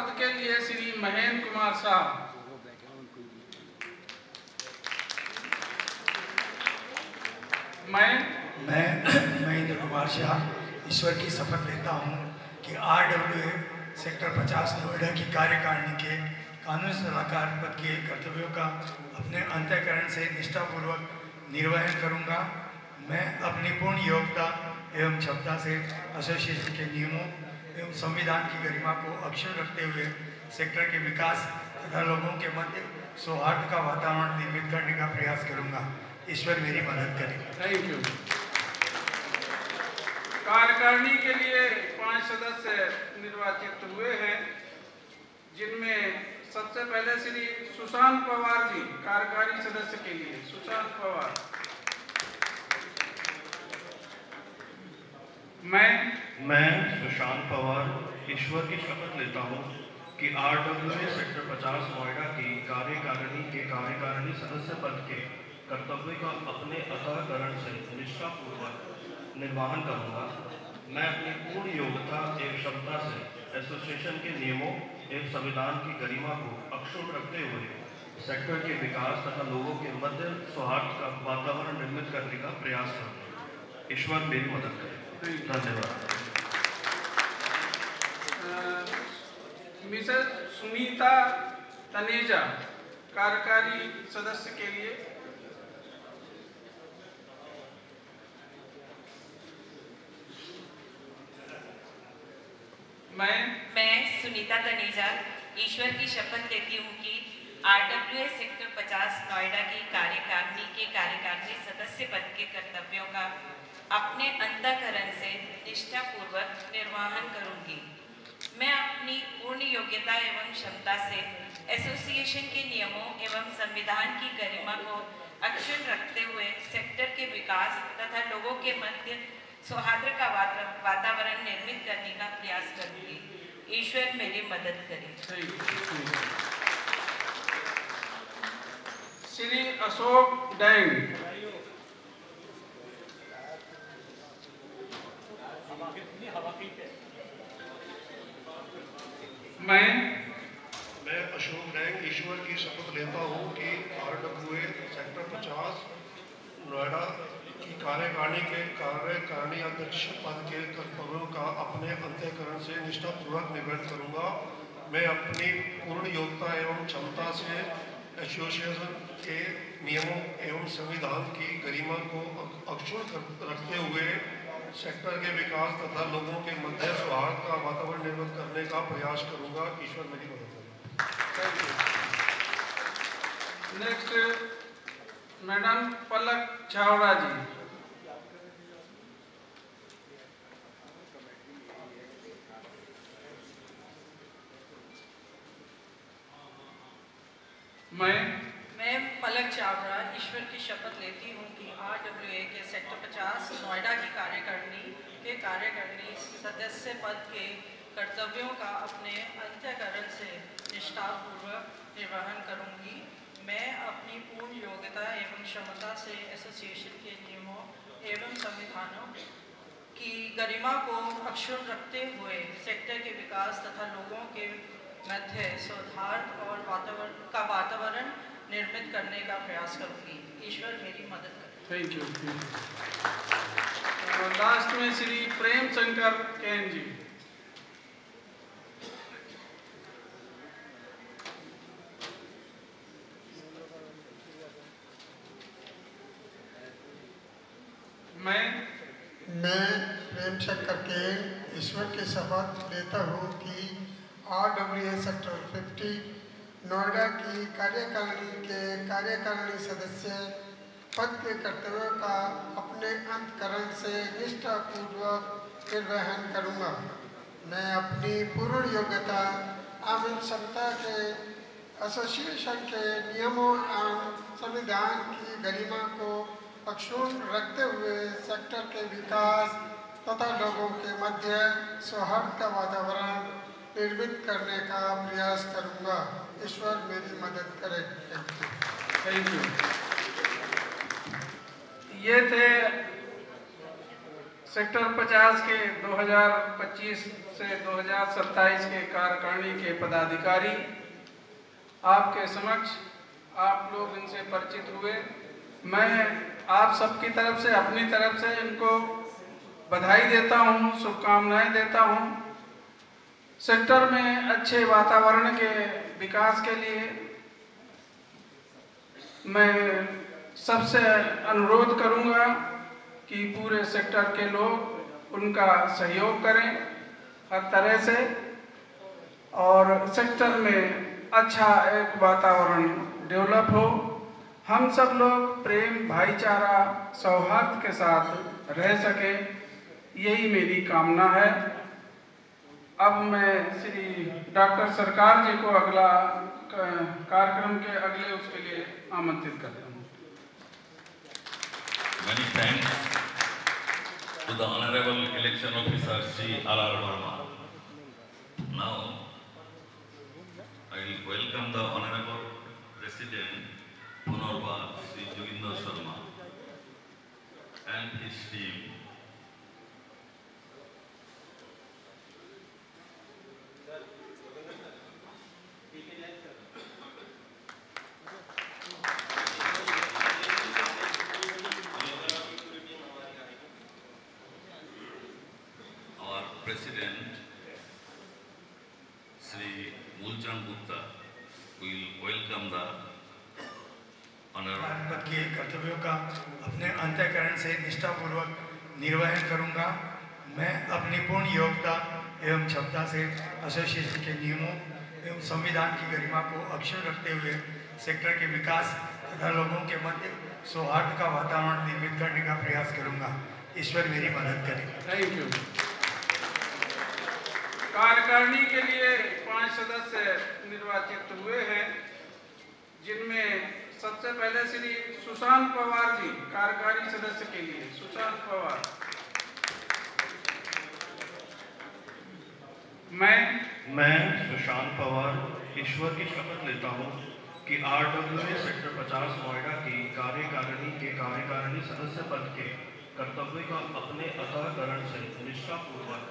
पद के लिए श्री महेंद्र कुमार साहब। मैं महेंद्र कुमार शाह ईश्वर की शपथ लेता हूँ कि RWA सेक्टर 50 नोएडा की कार्यकारिणी के कानूनी सलाहकार पद के कर्तव्यों का अपने अंतःकरण से निष्ठापूर्वक निर्वहन करूँगा। मैं अपनी पूर्ण योग्यता एवं क्षमता से एसोसिएशन के नियमों एवं संविधान की गरिमा को अक्षुण्ण रखते हुए सेक्टर के विकास तथा लोगों के मध्य सौहार्द का वातावरण निर्मित करने का प्रयास करूँगा। ईश्वर मेरी मदद करे। Thank you. कार्यकारिणी के लिए 5 सदस्य निर्वाचित हुए हैं, जिनमें सबसे पहले श्री सुशांत पवार जी कार्यकारी सदस्य के लिए। सुशांत पवार। मैं सुशांत पवार ईश्वर की शपथ लेता हूँ कि RWA सेक्टर 50 नोएडा की कार्यकारिणी के कार्यकारिणी सदस्य पद के कर्तव्य का अपने अंतःकरण से निष्ठापूर्वक निर्वहन करूँगा। मैं अपनी पूर्ण योग्यता एवं क्षमता से एसोसिएशन के नियमों एवं संविधान की गरिमा को अक्षुण्ण रखते हुए सेक्टर के विकास तथा लोगों के मध्य सौहार्द का वातावरण निर्मित करने का प्रयास करूँगा। ईश्वर मेरी मदद करे। धन्यवाद। मिसेस सुनीता तनेजा कार्यकारी सदस्य के लिए। मैं सुनीता तनेजा ईश्वर की शपथ लेती हूँ कि RWA सेक्टर 50 नोएडा की कार्यकारिणी के कार्यकारिणी सदस्य पद के कर्तव्यों का अपने अंतःकरण से निष्ठापूर्वक निर्वहन करूंगी। मैं अपनी पूर्ण योग्यता एवं क्षमता से एसोसिएशन के नियमों एवं संविधान की गरिमा को अक्षुण्ण रखते हुए सेक्टर के विकास तथा लोगों के मध्य सौहार्द का वातावरण निर्मित करने का प्रयास करूंगी। ईश्वर मेरी मदद करे। श्री अशोक डैंग। मैं अशोक डैंग ईश्वर की शपथ लेता हूँ कि RWA सेक्टर 50 नोएडा की कार्यकारिणी के कार्यकारिणी अध्यक्ष पद के कर्तव्यों का अपने अंतःकरण से निष्ठापूर्वक निर्वहन करूँगा। मैं अपनी पूर्ण योग्यता एवं क्षमता से एसोसिएशन के नियमों एवं संविधान की गरिमा को अक्षुण्ण रखते हुए सेक्टर के विकास तथा लोगों के मध्य सौहार्द का वातावरण निर्मित करने का प्रयास करूंगा। ईश्वर मेरी मदद करे। नेक्स्ट मैडम पलक छावड़ा जी। मैं पलक चावड़ा ईश्वर की शपथ लेती हूँ कि RWA के सेक्टर 50 नोएडा की कार्यकारिणी के कार्यकारिणी सदस्य पद के कर्तव्यों का अपने अंतःकरण से निष्ठापूर्वक निर्वहन करूँगी। मैं अपनी पूर्ण योग्यता एवं क्षमता से एसोसिएशन के नियमों एवं संविधानों की गरिमा को अक्षुण्ण रखते हुए सेक्टर के विकास तथा लोगों के मध्य सौहार्द और वातावरण निर्मित करने का प्रयास करूंगी। ईश्वर मेरी मदद करे। Thank you. लास्ट में श्री प्रेम शंकर कैन जी। मैं प्रेम शंकर कैन ईश्वर की शपथ लेता हूँ कि RWA सेक्टर 50 नोएडा की कार्यकारिणी के कार्यकारिणी सदस्य पद के कर्तव्यों का अपने अंतःकरण से निष्ठापूर्वक निर्वहन करूँगा। मैं अपनी पूर्ण योग्यता एवं क्षमता से एसोसिएशन के नियमों एवं संविधान की गरिमा को अक्षुण्ण रखते हुए सेक्टर के विकास तथा लोगों के मध्य सौहार्द का वातावरण निर्मित करने का प्रयास करूंगा। ईश्वर मेरी मदद करे। Thank you. ये थे सेक्टर 50 के 2025 से 2027 के कार्यकारिणी के पदाधिकारी आपके समक्ष, आप लोग इनसे परिचित हुए। मैं आप सबकी तरफ से, अपनी तरफ से इनको बधाई देता हूँ, शुभकामनाएं देता हूँ। सेक्टर में अच्छे वातावरण के विकास के लिए मैं सबसे अनुरोध करूँगा कि पूरे सेक्टर के लोग उनका सहयोग करें हर तरह से, और सेक्टर में अच्छा एक वातावरण डेवलप हो। हम सब लोग प्रेम, भाईचारा, सौहार्द के साथ रह सके, यही मेरी कामना है। अब मैं श्री डॉक्टर सरकार जी को अगला कार्यक्रम के अगले उसके लिए आमंत्रित करता हूँ। Many thanks to the Honorable Election Officer Sri R.R. Verma. Now, I will welcome the Honorable President Punarba Sri Joginder Sharma and his team. President Sri Mulchan Gupta will welcome the honorable. पद के कर्तव्यों का अपने अंतःकरण से निष्ठापूर्वक निर्वहन करूंगा। मैं अपनी पूर्ण योग्यता एवं क्षमता से एसोसिएशन के नियमों एवं संविधान की गरिमा को अक्षुण्ण रखते हुए सेक्टर के विकास तथा लोगों के मध्य सौहार्द का वातावरण निर्मित करने का प्रयास करूंगा। ईश्वर मेरी मदद करे। Thank you. कार्यकारिणी के लिए 5 सदस्य निर्वाचित हुए हैं, जिनमें सबसे पहले श्री सुशांत पवार जी कार्यकारी सदस्य के लिए। सुशांत पवार। मैं सुशांत पवार ईश्वर की शपथ लेता हूँ कि RWA सेक्टर 50 नोएडा की कार्यकारिणी के कार्यकारिणी सदस्य पद के कर्तव्य का अपने अंतःकरण से निष्ठापूर्वक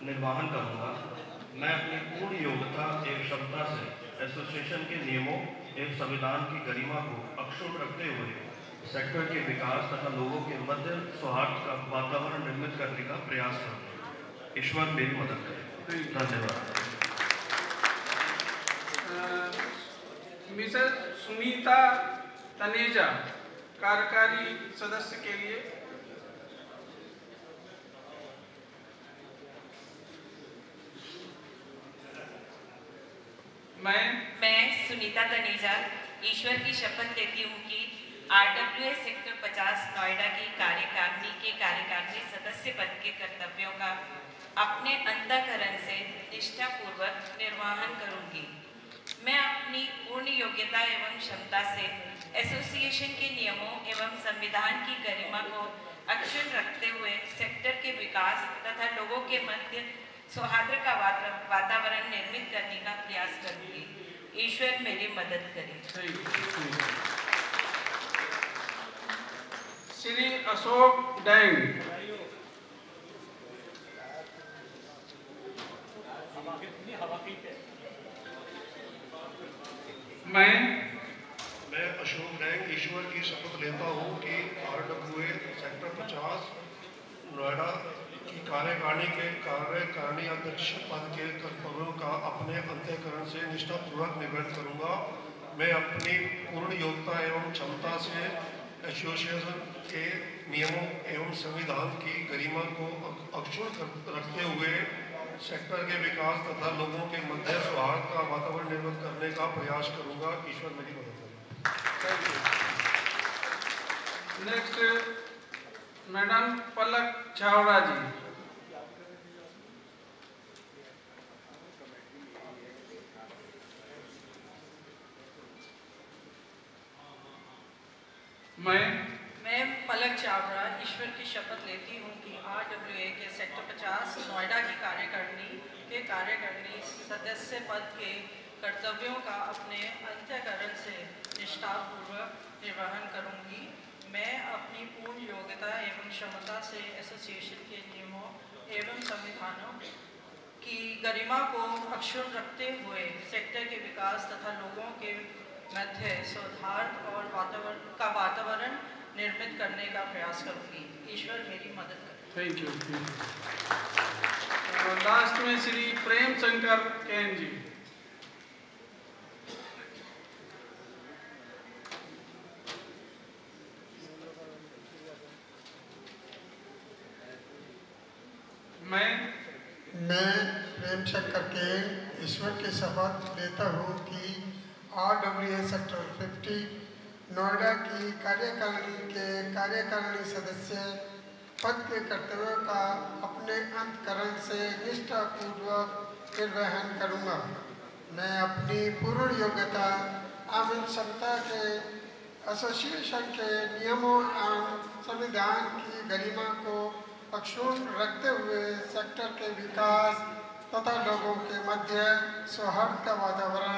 निर्वहन करूंगा। मैं अपनी पूर्ण योग्यता एवं क्षमता से एसोसिएशन के नियमों एवं संविधान की गरिमा को अक्षुण्ण रखते हुए सेक्टर के विकास तथा लोगों के मध्य सौहार्द का वातावरण निर्मित करने का प्रयास करूंगा। ईश्वर मेरी मदद करे। धन्यवाद। मिसेस सुनीता तनेजा कार्यकारी सदस्य के लिए। मैं सुनीता तनेजा ईश्वर की शपथ लेती हूँ कि RWA सेक्टर 50 नोएडा की कार्यकारिणी के कार्यकारिणी सदस्य पद के कर्तव्यों का अपने अंतःकरण से निष्ठापूर्वक निर्वहन करूंगी। मैं अपनी पूर्ण योग्यता एवं क्षमता से एसोसिएशन के नियमों एवं संविधान की गरिमा को अक्षुण्ण रखते हुए सेक्टर के विकास तथा लोगों के मध्य सौहार्द का वातावरण निर्मित करने का प्रयास करूंगी। ईश्वर मेरी मदद करे। श्री अशोक डैंग। मैं अशोक डैंग ईश्वर की शपथ लेता हूँ कि RWA सेक्टर 50 नोएडा की कार्यकारिणी के कार्यकारिणी अध्यक्ष पद के कर्तव्यों का अपने अंतःकरण से निष्ठापूर्वक निर्वहन करूंगा। मैं अपनी पूर्ण योग्यता एवं क्षमता से एसोसिएशन के नियमों एवं संविधान की गरिमा को अक्षुण्ण रखते हुए सेक्टर के विकास तथा लोगों के मध्य सौहार्द का वातावरण निर्मित करने का प्रयास करूंगा। ईश्वर मेरी मदद करे। नेक्स्ट मैडम पलक छावड़ा जी। मैं पलक छावड़ा ईश्वर की शपथ लेती हूँ कि RWA के सेक्टर 50 नोएडा की कार्यकारिणी के कार्यकारिणी सदस्य पद के कर्तव्यों का अपने अंतःकरण से निष्ठापूर्वक निर्वहन करूंगी। मैं अपनी पूर्ण योग्यता एवं क्षमता से एसोसिएशन के नियमों एवं संविधानों की गरिमा को अक्षुण्ण रखते हुए सेक्टर के विकास तथा लोगों के मध्य सौहार्द और वातावरण निर्मित करने का प्रयास करूंगी। ईश्वर मेरी मदद करे। Thank you. लास्ट में श्री प्रेम शंकर कैन जी। मैं प्रेम शंकर कैन ईश्वर की शपथ लेता हूँ कि RWA सेक्टर 50 नोएडा की कार्यकारिणी सदस्य पद के कर्तव्यों का अपने अंतःकरण से निष्ठापूर्वक निर्वहन करूँगा। मैं अपनी पूर्ण योग्यता एवं क्षमता के एसोसिएशन के नियमों एवं संविधान की गरिमा को अक्षुण्ण रखते हुए सेक्टर के विकास तथा लोगों के मध्य सौहार्द का वातावरण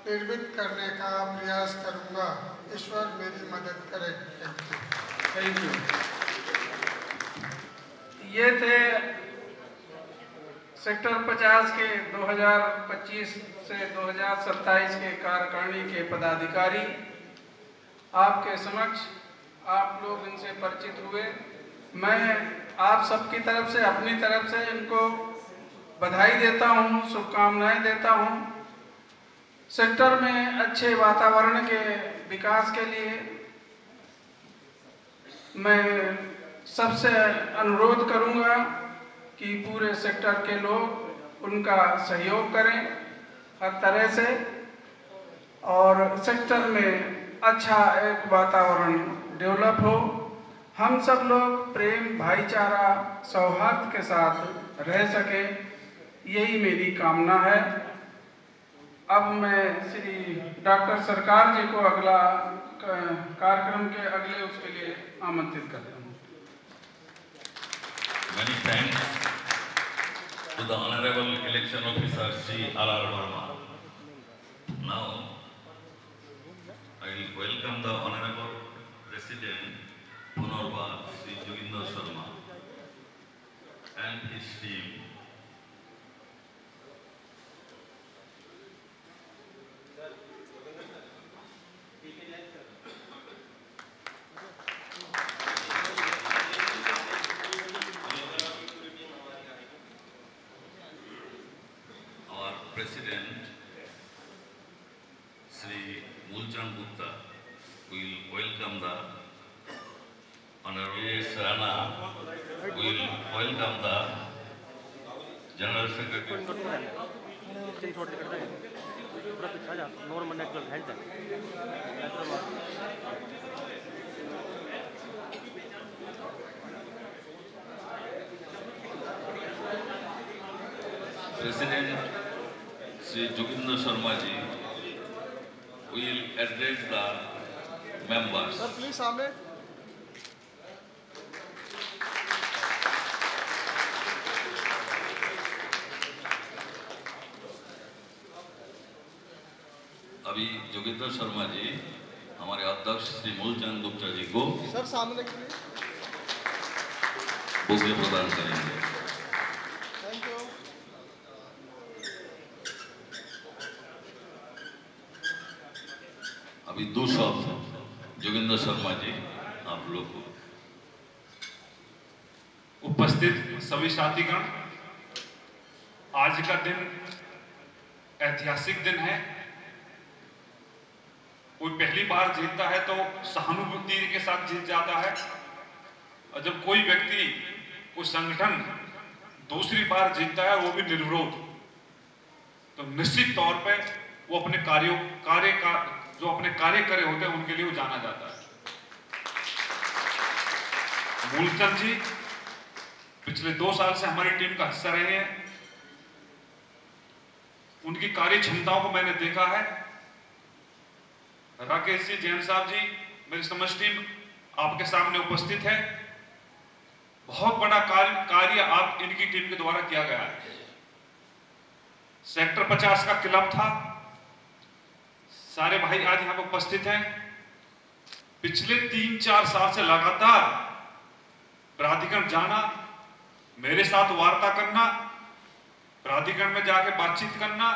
निर्मित करने का प्रयास करूँगा। ईश्वर मेरी मदद करे। Thank you. ये थे सेक्टर 50 के 2025 से 2027 के कार्यकारिणी के पदाधिकारी। आपके समक्ष आप लोग इनसे परिचित हुए। मैं आप सबकी तरफ से अपनी तरफ से इनको बधाई देता हूँ, शुभकामनाएं देता हूँ। सेक्टर में अच्छे वातावरण के विकास के लिए मैं सबसे अनुरोध करूँगा कि पूरे सेक्टर के लोग उनका सहयोग करें हर तरह से और सेक्टर में अच्छा एक वातावरण डेवलप हो। हम सब लोग प्रेम, भाईचारा, सौहार्द के साथ रह सके, यही मेरी कामना है। अब मैं श्री डॉक्टर सरकार जी को अगला कार्यक्रम के अगले उसके लिए आमंत्रित करता हूँ। Many thanks to the Honorable Election Officer Sri R.R. Verma. Now, I will welcome the Honorable President Punorbad Sri Joginder Sharma and his team. Our President Sri Mulchand Gupta will welcome the Honorable Rana will welcome the General Secretary. President Sri Joginder Sharma ji will address the members. Sir, please, Ahmed. अभी जोगिंदर शर्मा जी हमारे अध्यक्ष श्री मूलचंद गुप्ता जी को sir सामने bouquet प्रदान करेंगे। Thank you. अभी दो शब्द जोगिंदर शर्मा जी आप लोग को। उपस्थित सभी साथीगण, आज का दिन ऐतिहासिक दिन है। कोई पहली बार जीतता है तो सहानुभूति के साथ जीत जाता है, और जब कोई व्यक्ति, कोई संगठन दूसरी बार जीतता है वो भी निर्विरोध, तो निश्चित तौर पे वो अपने जो अपने कार्य करे होते हैं उनके लिए वो जाना जाता है। मूलचंद जी पिछले 2 साल से हमारी टीम का हिस्सा रहे हैं। उनकी कार्य क्षमताओं को मैंने देखा है। राकेश जी, जैन साहब जी, मेरी समस्त टीम आपके सामने उपस्थित है। बहुत बड़ा कार्य आप इनकी टीम के द्वारा किया गया है। सेक्टर 50 का क्लब था, सारे भाई आज यहाँ पर उपस्थित हैं। पिछले 3-4 साल से लगातार प्राधिकरण जाना, मेरे साथ वार्ता करना, प्राधिकरण में जाके बातचीत करना,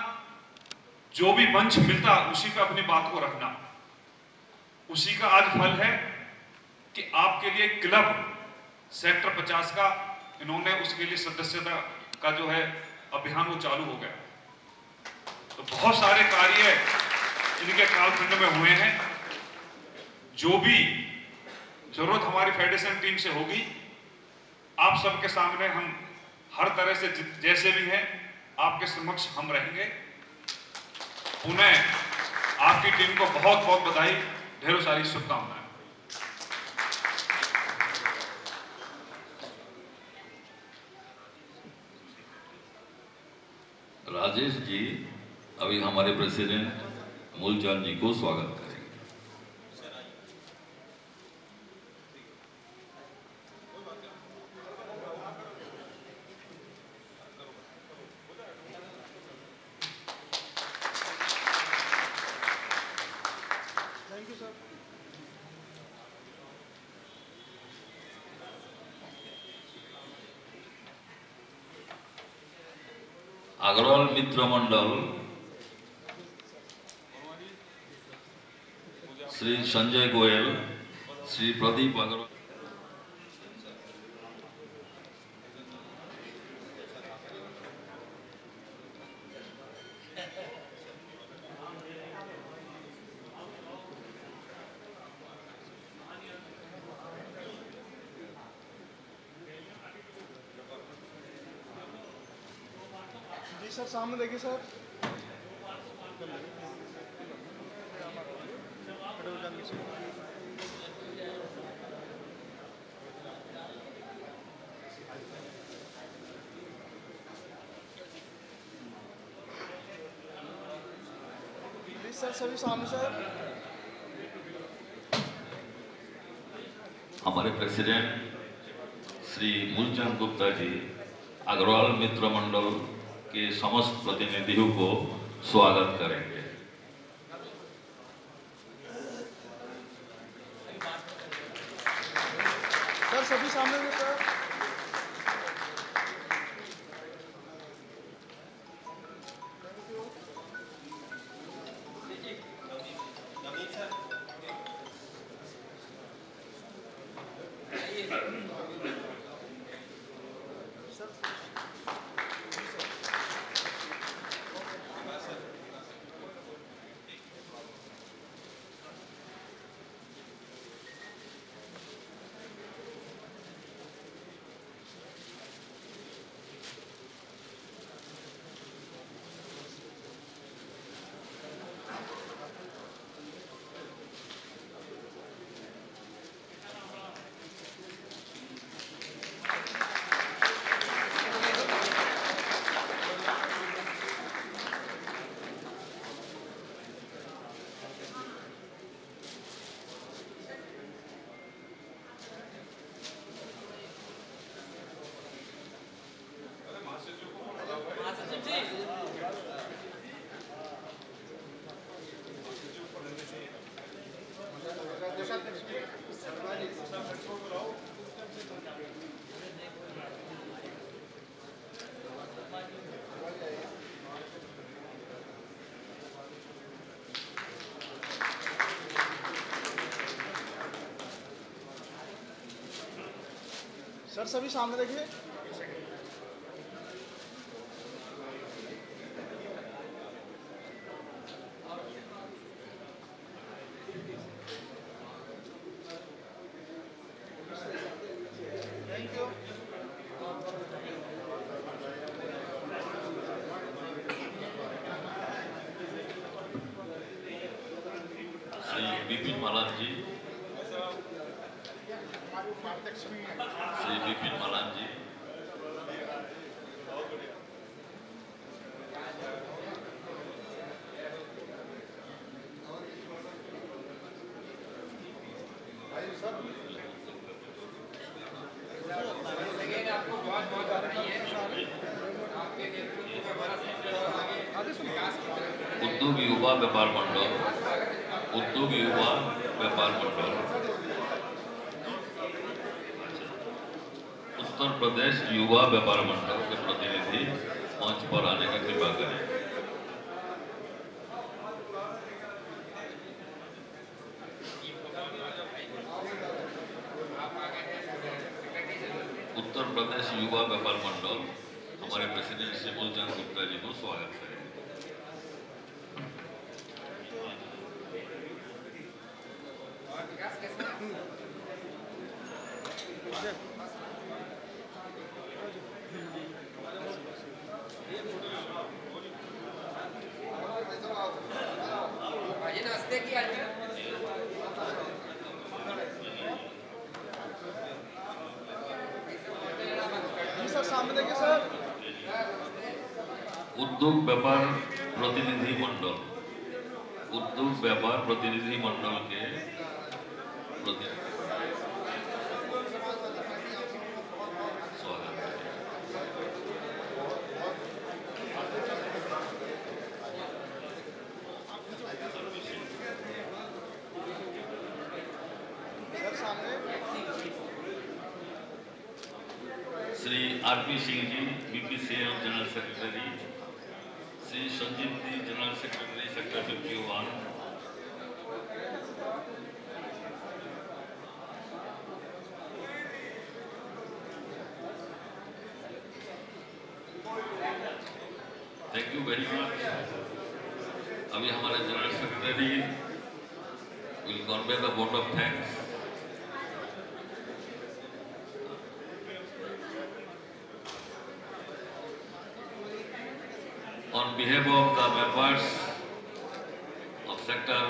जो भी मंच मिलता उसी पे अपनी बात को रखना, उसी का आज फल है कि आपके लिए क्लब सेक्टर 50 का इन्होंने उसके लिए सदस्यता का जो है अभियान वो चालू हो गया। तो बहुत सारे कार्य इनके कालखंड में हुए हैं। जो भी जरूरत हमारी फेडरेशन टीम से होगी, आप सबके सामने हम हर तरह से जैसे भी हैं आपके समक्ष हम रहेंगे। पुनः आपकी टीम को बहुत बहुत बधाई, ढेरों सारी शुभकामनाएं। राजेश जी अभी हमारे प्रेसिडेंट मूलचंद जी को स्वागत करेंगे। Thank you sir. अग्रवाल मित्र मंडल श्री संजय गोयल, श्री प्रदीप अग्रवाल, जी सर, सामने देखिए सर। प्लीज सर, सभी सामने सर। हमारे प्रेसिडेंट श्री मूलचंद गुप्ता जी अग्रवाल मित्र मंडल के समस्त प्रतिनिधियों को स्वागत करेंगे। सर सभी सामने देखिए सर। सर सभी सामने देखिए। Thank you. श्री विपिन मालान जी, श्री विपिन मालान जी, उद्योग युवा व्यापार मंडल उद्योग युवा व्यापार मंडल, उत्तर प्रदेश युवा व्यापार मंडल के प्रतिनिधि मंच पर आने की कृपा करें। उत्तर प्रदेश युवा व्यापार मंडल हमारे प्रेसिडेंट श्री मूलचंद गुप्ता जी को स्वागत करें। जी सर सामने देखिए सर। उद्योग व्यापार प्रतिनिधि मंडल, उद्योग व्यापार प्रतिनिधि मंडल के स्वागत सर सामने Shri RP Singh ji BPCL general secretary, Shri Sanjeev ji general secretary sector 51, thank you very much. अभी हमारे general secretary will convey the vote of thanks. On behalf of the members of Sector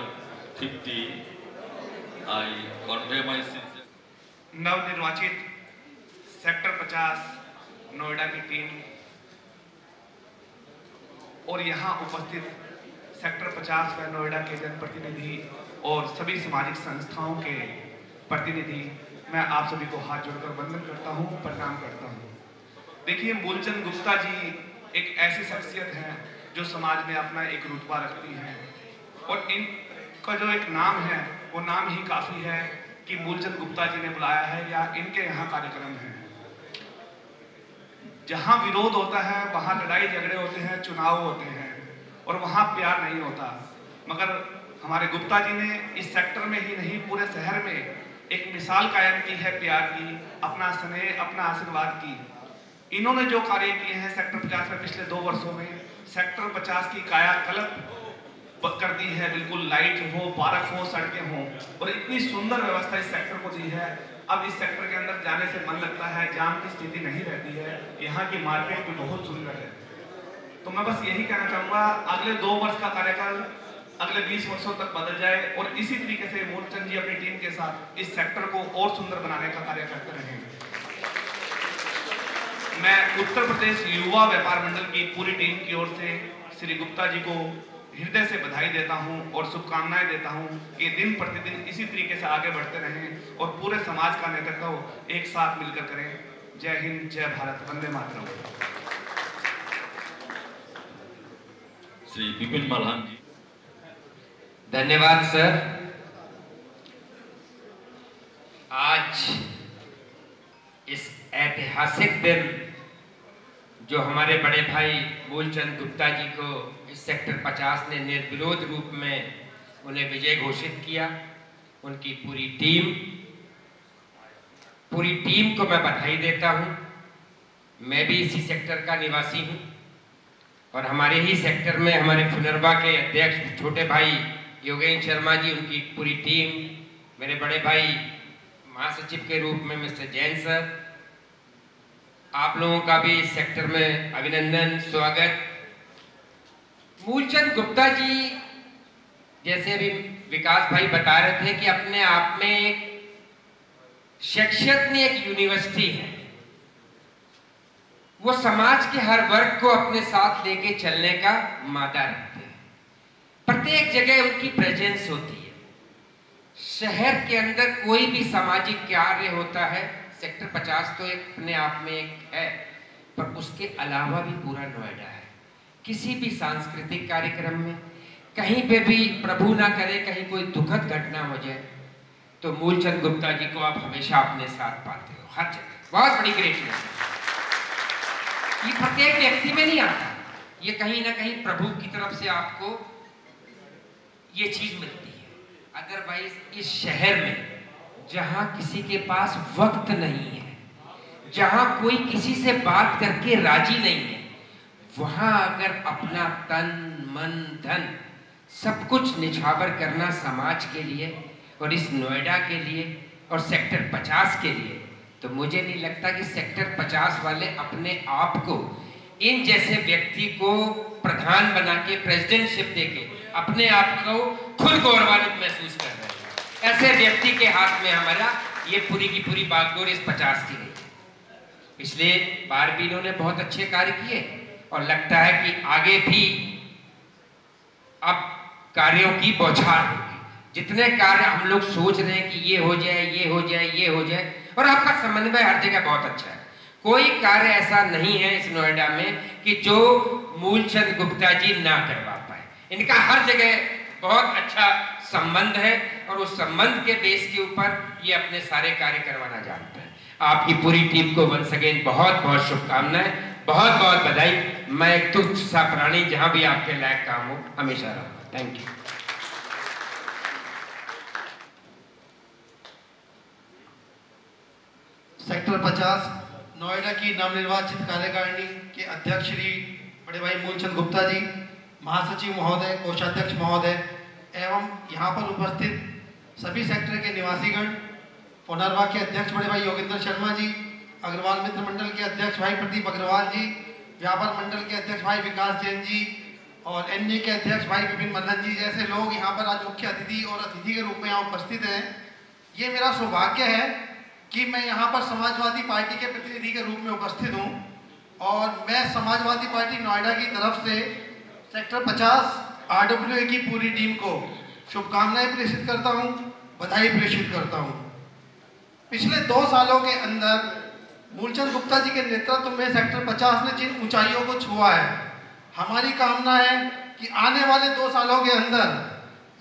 50, I convey my sincere नवनिर्वाचित sector 50 Noida की team और यहाँ उपस्थित sector 50 व नोएडा के जनप्रतिनिधि और सभी सामाजिक संस्थाओं के प्रतिनिधि, मैं आप सभी को हाथ जोड़कर वंदन करता हूँ, प्रणाम करता हूँ। देखिए, मूलचंद गुप्ता जी एक ऐसी शख्सियत है जो समाज में अपना एक रुतबा रखती हैं और इनका जो एक नाम है वो नाम ही काफ़ी है कि मूलचंद गुप्ता जी ने बुलाया है या इनके यहाँ कार्यक्रम है। जहाँ विरोध होता है वहाँ लड़ाई झगड़े होते हैं, चुनाव होते हैं और वहाँ प्यार नहीं होता, मगर हमारे गुप्ता जी ने इस सेक्टर में ही नहीं पूरे शहर में एक मिसाल कायम की है प्यार की, अपना स्नेह, अपना आशीर्वाद की। इन्होंने जो कार्य किए हैं सेक्टर 50 में पिछले 2 वर्षों में, सेक्टर 50 की कायाकल्प कर दी है। बिल्कुल लाइट हो, पार्क हो, सड़कें हो और इतनी सुंदर व्यवस्था इस सेक्टर को दी है। अब इस सेक्टर के अंदर जाने से मन लगता है, जाम की स्थिति नहीं रहती है। यहाँ की मार्केट भी बहुत सुंदर है। तो मैं बस यही कहना चाहूँगा, अगले 2 वर्ष का कार्यकाल अगले 20 वर्षों तक बदल जाए और इसी तरीके से मूलचंद जी अपनी टीम के साथ इस सेक्टर को और सुंदर बनाने का कार्य करते रहें। मैं उत्तर प्रदेश युवा व्यापार मंडल की पूरी टीम की ओर से श्री गुप्ता जी को हृदय से बधाई देता हूं और शुभकामनाएं देता हूं कि दिन प्रतिदिन इसी तरीके से आगे बढ़ते रहें और पूरे समाज का नेतृत्व एक साथ मिलकर करें। जय हिंद, जय भारत, वंदे मातरम। श्री विपिन मालहान जी। धन्यवाद सर। आज इस ऐतिहासिक दिन जो हमारे बड़े भाई मूलचंद गुप्ता जी को इस सेक्टर 50 ने निर्विरोध रूप में उन्हें विजय घोषित किया, उनकी पूरी टीम को मैं बधाई देता हूं। मैं भी इसी सेक्टर का निवासी हूं और हमारे ही सेक्टर में हमारे फुनरबा के अध्यक्ष छोटे भाई योगेंद्र शर्मा जी, उनकी पूरी टीम, मेरे बड़े भाई महासचिव के रूप में मिस्टर जैन सर, आप लोगों का भी इस सेक्टर में अभिनंदन, स्वागत। मूलचंद गुप्ता जी, जैसे अभी विकास भाई बता रहे थे कि अपने आप में एक शख्सियत नहीं, एक यूनिवर्सिटी है। वो समाज के हर वर्ग को अपने साथ लेके चलने का मादा रखते हैं। प्रत्येक जगह उनकी प्रेजेंस होती है। शहर के अंदर कोई भी सामाजिक कार्य होता है, सेक्टर 50 तो एक अपने आप में एक है, पर उसके अलावा भी पूरा नोएडा है। किसी भी सांस्कृतिक कार्यक्रम में, कहीं पे भी प्रभु ना करे कहीं कोई दुखद घटना हो जाए तो मूलचंद गुप्ता जी को आप हमेशा अपने साथ पाते हो हर जगह। बहुत बड़ी ग्रेटनेस है, ये प्रत्येक व्यक्ति में नहीं आता, ये कहीं ना कहीं प्रभु की तरफ से आपको ये चीज मिलती है। अदरवाइज इस शहर में जहां किसी के पास वक्त नहीं है, जहां कोई किसी से बात करके राजी नहीं है, वहां अगर अपना तन मन धन सब कुछ निछावर करना समाज के लिए और इस नोएडा के लिए और सेक्टर 50 के लिए, तो मुझे नहीं लगता कि सेक्टर 50 वाले अपने आप को इन जैसे व्यक्ति को प्रधान बना के प्रेसिडेंटशिप देके अपने आप को खुद गौरवान्वित महसूस कर रहे हैं। ऐसे व्यक्ति के हाथ में हमारा ये पूरी की पूरी बागडोर इस 50 की गई है। पिछले बार भी इन्होंने बहुत अच्छे कार्य किए और लगता है कि आगे भी अब कार्यों की बौछार होगी। जितने कार्य हम लोग सोच रहे हैं कि ये हो जाए, ये हो जाए, ये हो जाए, और आपका समन्वय हर जगह बहुत अच्छा है। कोई कार्य ऐसा नहीं है इस नोएडा में कि जो मूलचंद गुप्ता जी ना करवा पाए। इनका हर जगह बहुत अच्छा संबंध है और उस संबंध के बेस के ऊपर ये अपने सारे कार्य करवाना जानते हैं। आपकी पूरी टीम को वंस अगेन बहुत बहुत शुभकामनाएं, बहुत बहुत बधाई। मैं एक तुच्छ सा प्राणी, जहां भी आपके लायक काम हो हमेशा रहूंगा। Thank you. सेक्टर 50 नोएडा की नवनिर्वाचित कार्यकारिणी के अध्यक्ष श्री बड़े भाई मूलचंद गुप्ता जी, महासचिव महोदय, कोषाध्यक्ष महोदय एवं यहाँ पर उपस्थित सभी सेक्टर के निवासीगण, फोनरवा के अध्यक्ष बड़े भाई योगेंद्र शर्मा जी, अग्रवाल मित्र मंडल के अध्यक्ष भाई प्रदीप अग्रवाल जी, व्यापार मंडल के अध्यक्ष भाई विकास जैन जी और एनए के अध्यक्ष भाई विपिन मल्लन जी जैसे लोग यहाँ पर आज मुख्य अतिथि और अतिथि के रूप में यहाँ उपस्थित हैं। ये मेरा सौभाग्य है कि मैं यहाँ पर समाजवादी पार्टी के प्रतिनिधि के रूप में उपस्थित हूँ और मैं समाजवादी पार्टी नोएडा की तरफ से सेक्टर 50 आरडब्ल्यूए की पूरी टीम को शुभकामनाएं प्रेषित करता हूँ, बधाई प्रेषित करता हूँ। पिछले 2 सालों के अंदर मूलचंद गुप्ता जी के नेतृत्व में सेक्टर 50 ने जिन ऊंचाइयों को छुआ है, हमारी कामना है कि आने वाले 2 सालों के अंदर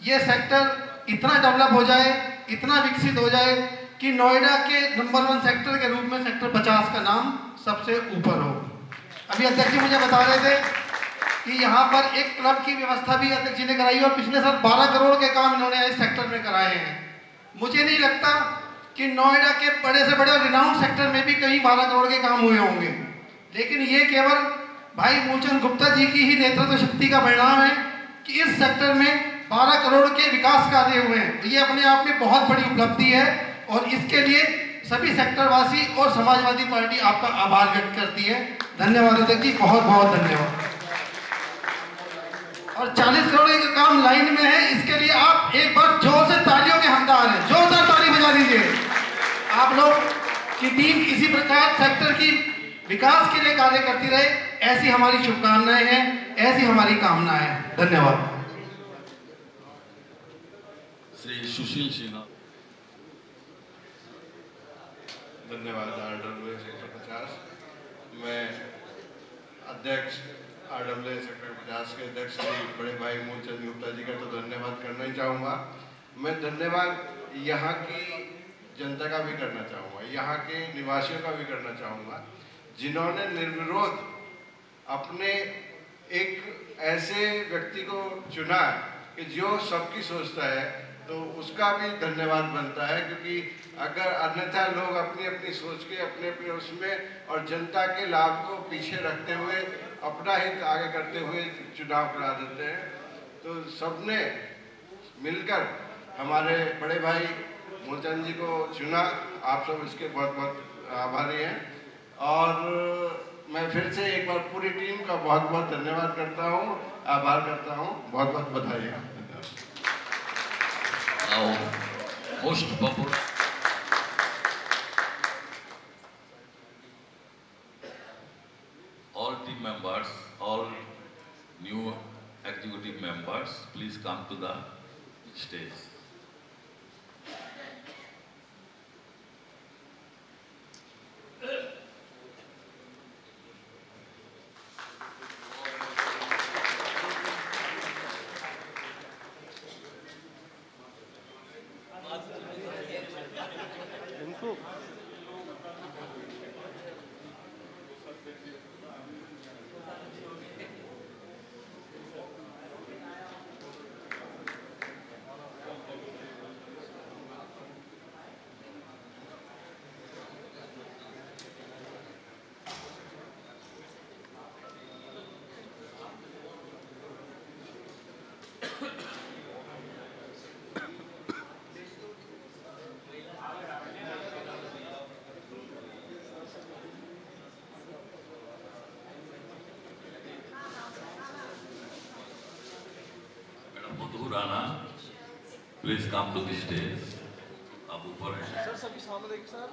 ये सेक्टर इतना डेवलप हो जाए, इतना विकसित हो जाए कि नोएडा के नंबर 1 सेक्टर के रूप में सेक्टर 50 का नाम सबसे ऊपर हो। अभी अध्यक्ष जी मुझे बता रहे थे कि यहाँ पर एक क्लब की व्यवस्था भी अध्यक्ष जी ने कराई और पिछले साल 12 करोड़ के काम इन्होंने इस सेक्टर में कराए हैं। मुझे नहीं लगता कि नोएडा के बड़े से बड़े रिनाउंड सेक्टर में भी कहीं 12 करोड़ के काम हुए होंगे, लेकिन ये केवल भाई मूलचंद गुप्ता जी की ही नेतृत्व शक्ति का परिणाम है कि इस सेक्टर में 12 करोड़ के विकास कार्य हुए हैं। ये अपने आप में बहुत बड़ी उपलब्धि है और इसके लिए सभी सेक्टरवासी और समाजवादी पार्टी आपका आभार व्यक्त करती है। धन्यवाद अध्यक्ष जी, बहुत बहुत धन्यवाद। और 40 करोड़ का काम लाइन में है, इसके लिए आप एक बार जोर से तालियों के हकदार हैं, जोरदार ताली बजा दीजिए। आप लोग की टीम इसी प्रकार सेक्टर की विकास के लिए कार्य करती रहे, ऐसी हमारी शुभकामनाएं हैं, ऐसी हमारी कामनाएं हैं। धन्यवाद। श्री सुशील सिन्हा। धन्यवाद आरडब्ल्यूए सेक्टर 50। मैं अध्यक्ष आरडब्ल्यूए सेक्टर 50 के अध्यक्ष श्री बड़े भाई मूलचंद गुप्ता जी का तो धन्यवाद करना ही चाहूँगा। मैं धन्यवाद यहाँ की जनता का भी करना चाहूँगा, यहाँ के निवासियों का भी करना चाहूँगा, जिन्होंने निर्विरोध अपने एक ऐसे व्यक्ति को चुना कि जो सबकी सोचता है, तो उसका भी धन्यवाद बनता है। क्योंकि अगर अन्यथा लोग अपनी अपनी सोच के अपने अपने उसमें और जनता के लाभ को पीछे रखते हुए अपना हित आगे करते हुए चुनाव करा देते हैं, तो सबने मिलकर हमारे बड़े भाई मूलचंद जी को चुना। आप सब इसके बहुत बहुत आभारी हैं और मैं फिर से एक बार पूरी टीम का बहुत बहुत धन्यवाद करता हूँ, आभार करता हूँ, बहुत बहुत बधाई। Most popular. All team members, all new executive members, please come to the stage. Madhu Rana, please come to the stage. आप ऊपर हैं। सर सभी सामने देखिए sir.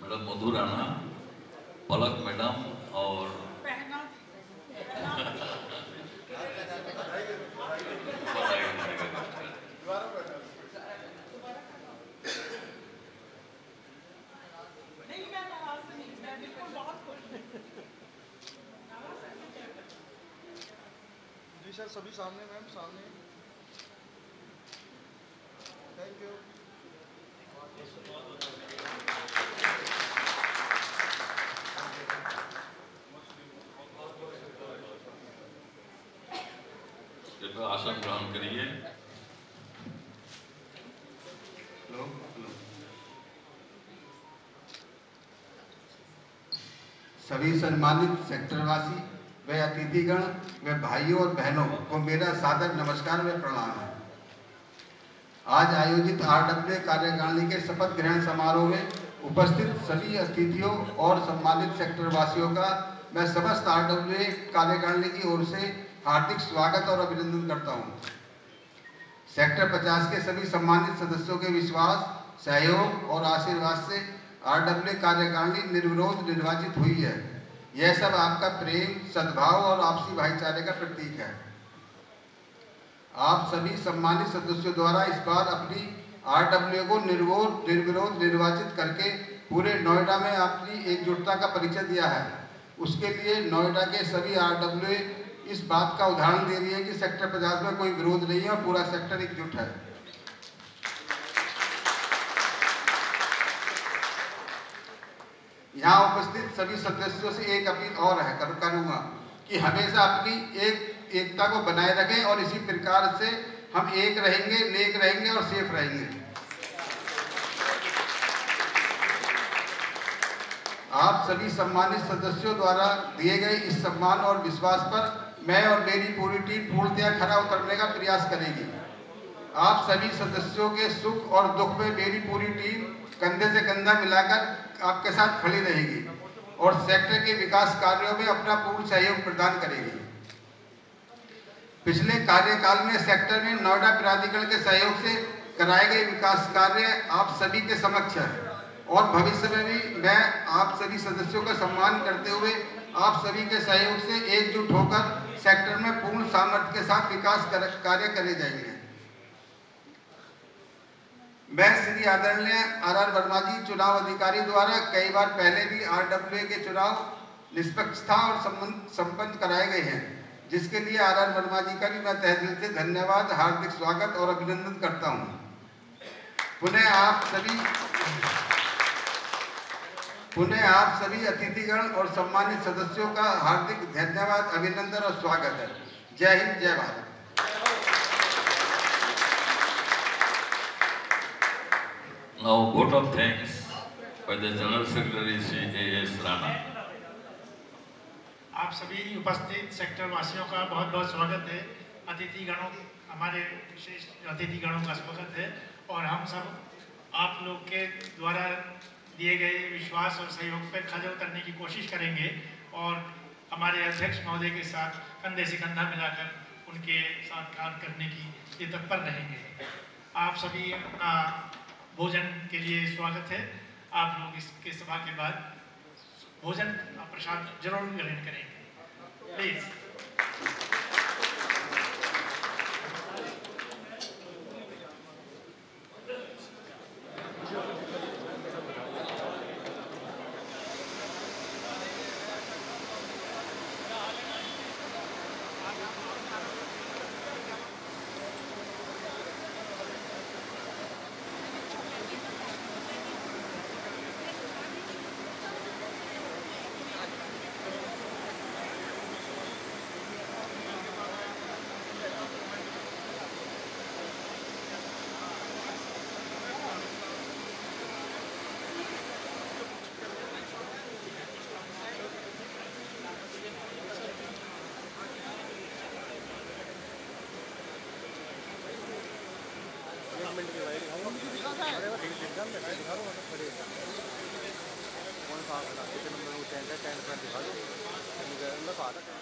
Madam Madhu Rana, Palak madam और जी सर सभी सामने मैम सामने। Thank you. कृपया आसन ग्रहण करिए। सभी सम्मानित सेक्टरवासी व अतिथिगण व भाइयों और बहनों को मेरा सादर नमस्कार व प्रणाम है। आज आयोजित RWA कार्यकारिणी के शपथ ग्रहण समारोह में उपस्थित सभी अतिथियों और सम्मानित सेक्टरवासियों का मैं समस्त RWA कार्यकारिणी की ओर से हार्दिक स्वागत और अभिनंदन करता हूँ। सेक्टर 50 के सभी सम्मानित सदस्यों के विश्वास, सहयोग और आशीर्वाद से RWA कार्यकारिणी निर्विरोध निर्वाचित हुई है। यह सब आपका प्रेम, सद्भाव और आपसी भाईचारे का प्रतीक है। आप सभी सम्मानित सदस्यों द्वारा इस बार अपनी RWA को निर्विरोध निर्वाचित करके पूरे नोएडा में अपनी एकजुटता का परिचय दिया है। उसके लिए नोएडा के सभी RWA इस बात का उदाहरण दे रही है कि सेक्टर 50 में कोई विरोध नहीं है और पूरा सेक्टर एकजुट है। यहाँ उपस्थित सभी सदस्यों से एक अपील और है करूँगा कि हमेशा अपनी एकता को बनाए रखें और इसी प्रकार से हम एक रहेंगे, नेक रहेंगे और सेफ रहेंगे। आप सभी सम्मानित सदस्यों द्वारा दिए गए इस सम्मान और विश्वास पर मैं और मेरी पूरी टीम पूर्णतः खरा उतरने का प्रयास करेगी। आप सभी सदस्यों के सुख और दुख में मेरी पूरी टीम कंधे से कंधा मिलाकर आपके साथ खड़ी रहेगी और सेक्टर के विकास कार्यों में अपना पूर्ण सहयोग प्रदान करेगी। पिछले कार्यकाल में सेक्टर में नोएडा प्राधिकरण के सहयोग से कराए गए विकास कार्य आप सभी के समक्ष है और भविष्य में भी मैं आप सभी सदस्यों का सम्मान करते हुए आप सभी के सहयोग से एकजुट होकर सेक्टर में पूर्ण सामर्थ्य के साथ विकास कार्य करे जाएंगे। मैं श्री आदरणीय RR वर्मा जी चुनाव अधिकारी द्वारा कई बार पहले भी RWA के चुनाव निष्पक्षता और संपन्न कराए गए हैं, जिसके लिए RR वर्मा जी का भी मैं तहे दिल से धन्यवाद, हार्दिक स्वागत और अभिनंदन करता हूं। पुनः आप सभी अतिथिगण और सम्मानित सदस्यों का हार्दिक धन्यवाद, अभिनंदन और स्वागत है। जय हिंद, जय Bharat. Now, vote of thanks by the General Secretary Shri A.S. Rana. आप सभी उपस्थित सेक्टर वासियों का बहुत बहुत स्वागत है। अतिथिगणों, हमारे विशेष अतिथिगणों का स्वागत है और हम सब आप लोग के द्वारा दिए गए विश्वास और सहयोग पर खरे उतरने की कोशिश करेंगे और हमारे अध्यक्ष महोदय के साथ कंधे से कंधा मिलाकर उनके साथ काम करने की ये तत्पर रहेंगे। आप सभी का भोजन के लिए स्वागत है। आप लोग इसके सभा के बाद भोजन प्रसाद जरूर ग्रहण करेंगे, प्लीज। मिनट की दिखा दो मतलब खड़े कौन सा खड़ा कितने नंबर वो टेंट है टेंट का दिखा दो मुझे अंदर आ रहा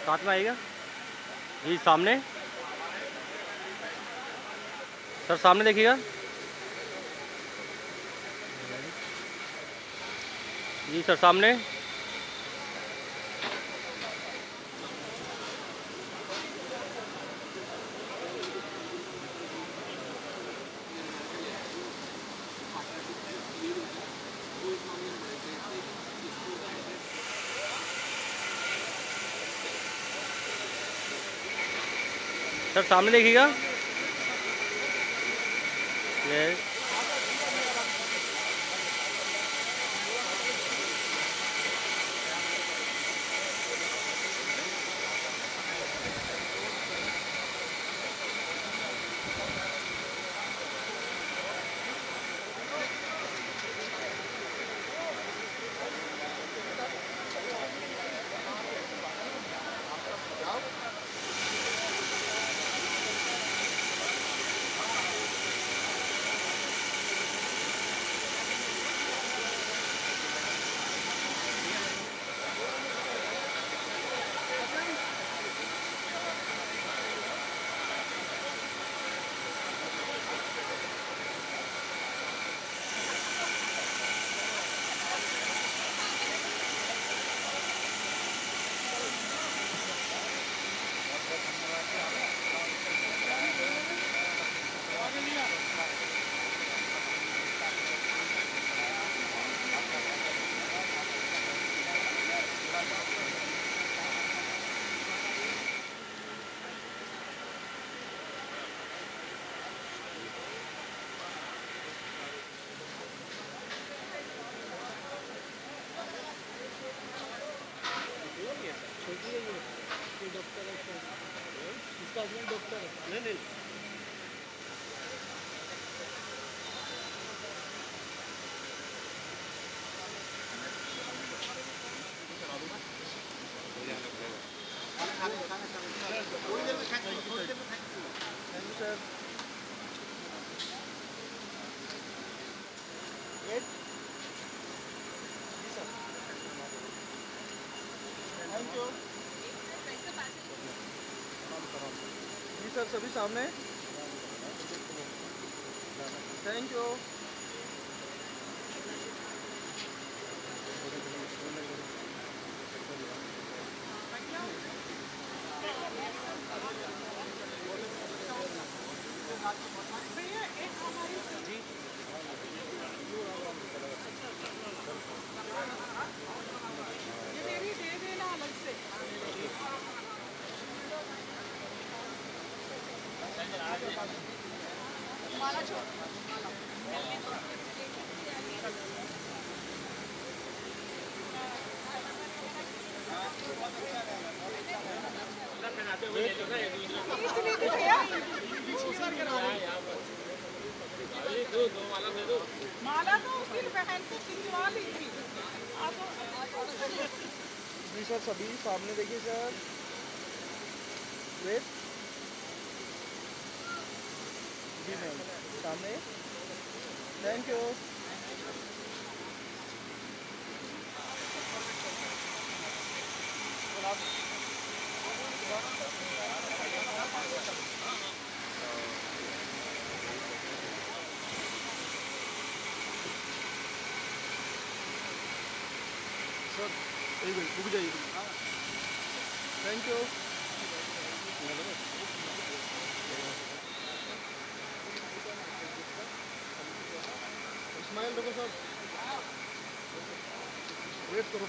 साथ में आएगा जी सामने सर सामने देखिएगा जी सर सामने सर सामने देखिएगा यस डॉक्टर है, इसका हस्बैंड डॉक्टर है। नहीं नहीं थैंक यू जी सर, सभी सामने। Thank you. भैया एक हमारी जी ये मेरी दे देना अलग से। माला छोड़ माला तो उसकी बहन से खिंचवा ली थी। जी सर, सभी सामने देखिए सर। वेट जी मैम, सामने। Thank you. सर एक मिनट रुक जाइए। Thank you. स्माइल रखो सर, वेट करो।